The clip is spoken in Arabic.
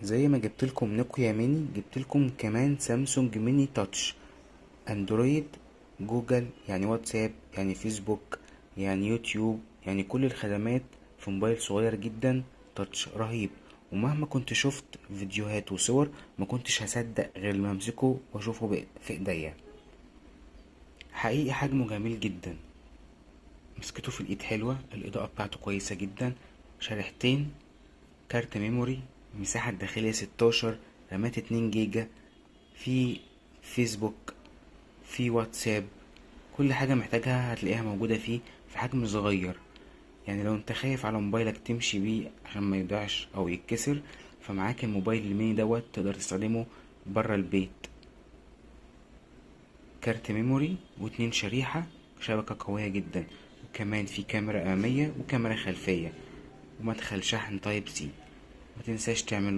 زي ما جبتلكم نوكيا ميني جبتلكم كمان سامسونج ميني تاتش. اندرويد، جوجل، يعني واتساب، يعني فيسبوك، يعني يوتيوب، يعني كل الخدمات في موبايل صغير جدا. تاتش رهيب. ومهما كنت شفت فيديوهات وصور ما كنتش هصدق غير لما امسكه واشوفه في ايديا. حقيقي حجمه جميل جدا، مسكته في الايد حلوة، الاضاءة بتاعته كويسة جدا، شريحتين، كارت ميموري، مساحة داخلية 16، رامات 2 جيجا، في فيسبوك، في واتساب، كل حاجة محتاجها هتلاقيها موجودة فيه في حجم صغير. يعني لو انت خايف على موبايلك تمشي بيه عشان ما يضيعش او يتكسر، فمعاك الموبايل الميني دوت تقدر تستخدمه برا البيت. كارت ميموري و2 شريحة، شبكة قوية جدا، وكمان في كاميرا امامية وكاميرا خلفية، ومدخل شحن تايب سي. ما تنساش تعمل